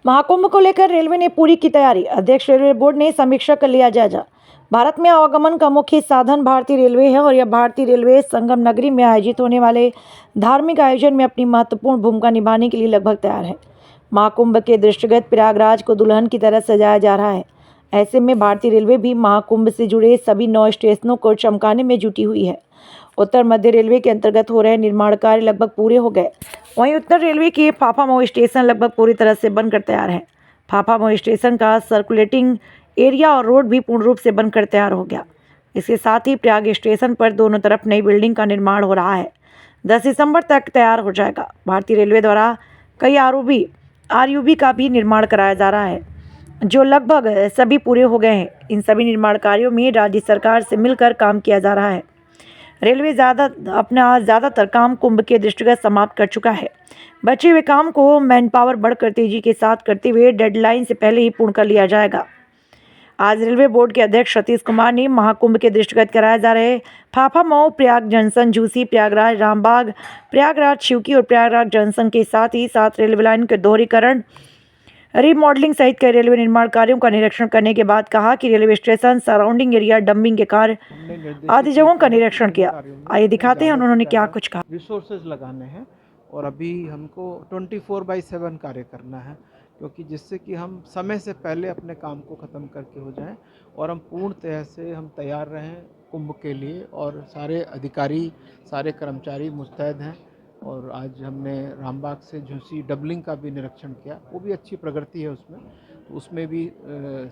महाकुंभ को लेकर रेलवे ने पूरी की तैयारी। अध्यक्ष रेलवे बोर्ड ने समीक्षा कर लिया जायजा। भारत में आवागमन का मुख्य साधन भारतीय रेलवे है और यह भारतीय रेलवे संगम नगरी में आयोजित होने वाले धार्मिक आयोजन में अपनी महत्वपूर्ण भूमिका निभाने के लिए लगभग तैयार है। महाकुंभ के दृष्टिगत प्रयागराज को दुल्हन की तरह सजाया जा रहा है। ऐसे में भारतीय रेलवे भी महाकुंभ से जुड़े सभी 9 स्टेशनों को चमकाने में जुटी हुई है। उत्तर मध्य रेलवे के अंतर्गत हो रहे निर्माण कार्य लगभग पूरे हो गए। वहीं उत्तर रेलवे के फाफामऊ स्टेशन लगभग पूरी तरह से बनकर तैयार है। फाफामऊ स्टेशन का सर्कुलेटिंग एरिया और रोड भी पूर्ण रूप से बनकर तैयार हो गया। इसके साथ ही प्रयाग स्टेशन पर दोनों तरफ नई बिल्डिंग का निर्माण हो रहा है। 10 दिसंबर तक तैयार हो जाएगा। भारतीय रेलवे द्वारा कई आरयूबी का भी निर्माण कराया जा रहा है, जो लगभग सभी पूरे हो गए हैं। इन सभी निर्माण कार्यों में राज्य सरकार से मिलकर काम किया जा रहा है। रेलवे अपना ज़्यादातर काम कुंभ के दृष्टिगत समाप्त कर चुका है। बचे हुए काम को मैन पावर बढ़कर तेजी के साथ करते हुए डेडलाइन से पहले ही पूर्ण कर लिया जाएगा। आज रेलवे बोर्ड के अध्यक्ष सतीश कुमार ने महाकुंभ के दृष्टिगत कराए जा रहे फाफामऊ, प्रयाग जंक्शन, झूसी, प्रयागराज रामबाग, प्रयागराज शिवकी और प्रयागराज जंक्शन के साथ ही रेलवे लाइन के दोहरीकरण, रीमॉडलिंग सहित कई रेलवे निर्माण कार्यों का निरीक्षण करने के बाद कहा कि railway station, surrounding area, dumping के कार्य आदि जगहों का निरीक्षण किया। आइए दिखाते हैं उन्होंने क्या कुछ कहा। रिसोर्सेज लगाने हैं और अभी हमको 24/7 कार्य करना है, क्योंकि जिससे कि हम समय से पहले अपने काम को ख़त्म करके हो जाएं और हम पूर्णतः से हम तैयार रहें कुंभ के लिए। और सारे अधिकारी, सारे कर्मचारी मुस्तैद हैं। और आज हमने रामबाग से झूसी डबलिंग का भी निरीक्षण किया, वो भी अच्छी प्रगति है उसमें। तो उसमें भी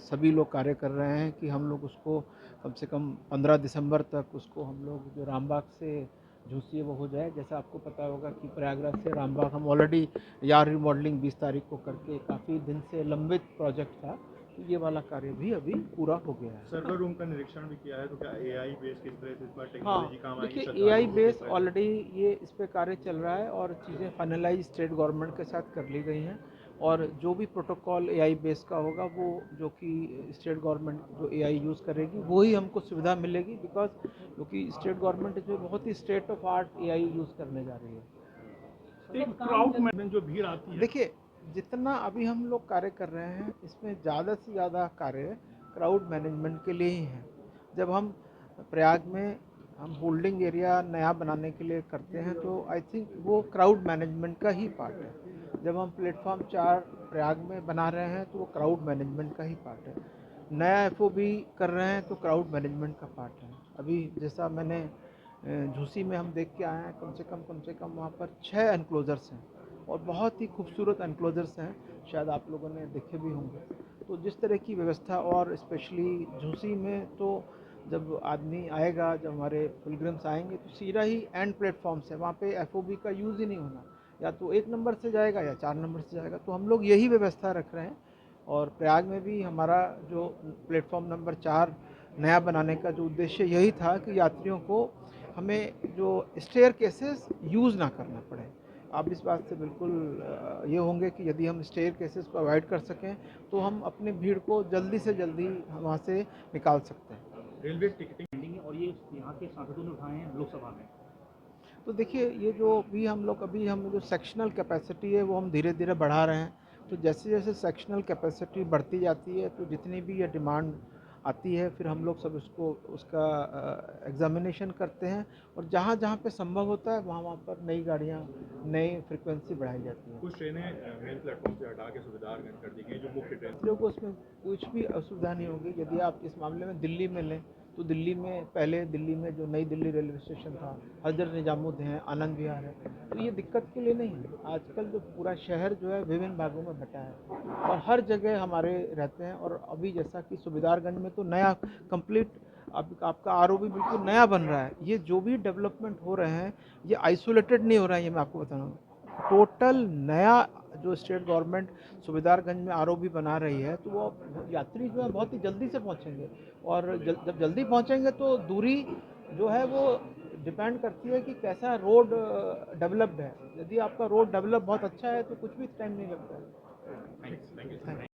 सभी लोग कार्य कर रहे हैं कि हम लोग उसको कम से कम 15 दिसंबर तक उसको हम लोग जो रामबाग से झूसी है वो हो जाए। जैसा आपको पता होगा कि प्रयागराज से रामबाग हम ऑलरेडी यार रिमॉडलिंग 20 तारीख को करके काफ़ी दिन से लंबित प्रोजेक्ट था, तो ये वाला कार्य भी अभी पूरा हो गया है। सर्वर रूम का निरीक्षण भी किया है, तो क्या एआई बेस किस तरह से इस बार टेक्नोलॉजी काम आएगी? देखिए, एआई बेस ऑलरेडी ये इस पे कार्य चल रहा है और चीज़ें फाइनलाइज स्टेट गवर्नमेंट के साथ कर ली गई हैं। और जो भी प्रोटोकॉल एआई बेस का होगा, वो जो कि स्टेट गवर्नमेंट जो एआई यूज़ करेगी वो ही हमको सुविधा मिलेगी, बिकॉज क्योंकि स्टेट गवर्नमेंट जो बहुत ही state of art AI use करने जा रही है। एक क्राउड मैनेजमेंट जो भीड़ आती है, देखिए, जितना अभी हम लोग कार्य कर रहे हैं इसमें ज़्यादा से ज़्यादा कार्य क्राउड मैनेजमेंट के लिए ही है। जब हम प्रयाग में हम होल्डिंग एरिया नया बनाने के लिए करते हैं, तो आई थिंक वो क्राउड मैनेजमेंट का ही पार्ट है। जब हम प्लेटफॉर्म 4 प्रयाग में बना रहे हैं, तो वो क्राउड मैनेजमेंट का ही पार्ट है। नया एफओबी कर रहे हैं तो क्राउड मैनेजमेंट का पार्ट है। अभी जैसा मैंने झूसी में हम देख के आए हैं, कम से कम वहाँ पर 6 एनक्लोजर्स हैं और बहुत ही खूबसूरत एनक्लोजर्स हैं, शायद आप लोगों ने देखे भी होंगे। तो जिस तरह की व्यवस्था, और स्पेशली झूसी में तो जब आदमी आएगा, जब हमारे पिलग्रिम्स आएंगे, तो सीधा ही एंड प्लेटफॉर्म से वहाँ पे एफओबी का यूज़ ही नहीं होना, या तो 1 नंबर से जाएगा या 4 नंबर से जाएगा। तो हम लोग यही व्यवस्था रख रहे हैं। और प्रयाग में भी हमारा जो प्लेटफॉर्म नंबर 4 नया बनाने का जो उद्देश्य यही था कि यात्रियों को हमें जो स्टेयर केसेस यूज़ ना करना पड़े। आप इस बात से बिल्कुल ये होंगे कि यदि हम स्टेयर केसेस को अवॉइड कर सकें तो हम अपनी भीड़ को जल्दी से जल्दी वहाँ से निकाल सकते हैं। रेलवे टिकटिंग और ये यहाँ के सांसदों ने उठाए हैं लोकसभा में। तो देखिए, ये जो भी हम जो सेक्शनल कैपेसिटी है वो हम धीरे धीरे बढ़ा रहे हैं। तो जैसे जैसे सेक्शनल कैपेसिटी बढ़ती जाती है, तो जितनी भी ये डिमांड आती है, फिर हम लोग सब उसका एग्जामिनेशन करते हैं और जहाँ जहाँ पे संभव होता है वहाँ पर नई गाड़ियाँ, नई फ्रिक्वेंसी बढ़ाई जाती है। कुछ ट्रेनें मेन प्लेटफॉर्म से हटा के सुविधागंज कर दी गई, जो मुख्य ट्रेन। यात्रियों को उसमें कुछ भी असुविधा नहीं होगी। यदि आप इस मामले में दिल्ली में लें, तो दिल्ली में जो नई दिल्ली रेलवे स्टेशन था, हजरत निजामुद्दीन है, आनंद विहार है, तो ये दिक्कत के लिए नहीं है। आजकल जो पूरा शहर जो है विभिन्न भागों में बटा है और हर जगह हमारे रहते हैं। और अभी जैसा कि सुबेदारगंज में तो नया कंप्लीट आपका आरओबी बिल्कुल नया बन रहा है। ये जो भी डेवलपमेंट हो रहे हैं, ये आइसोलेटेड नहीं हो रहा है, ये मैं आपको बता रहा हूँ। टोटल नया जो स्टेट गवर्नमेंट सुबेदारगंज में आरओबी बना रही है, तो वो यात्री जो है बहुत ही जल्दी से पहुंचेंगे। और जब जल्दी पहुंचेंगे तो दूरी जो है वो डिपेंड करती है कि कैसा रोड डेवलप्ड है। यदि आपका रोड डेवलप बहुत अच्छा है तो कुछ भी टाइम नहीं लगता है। Thank you.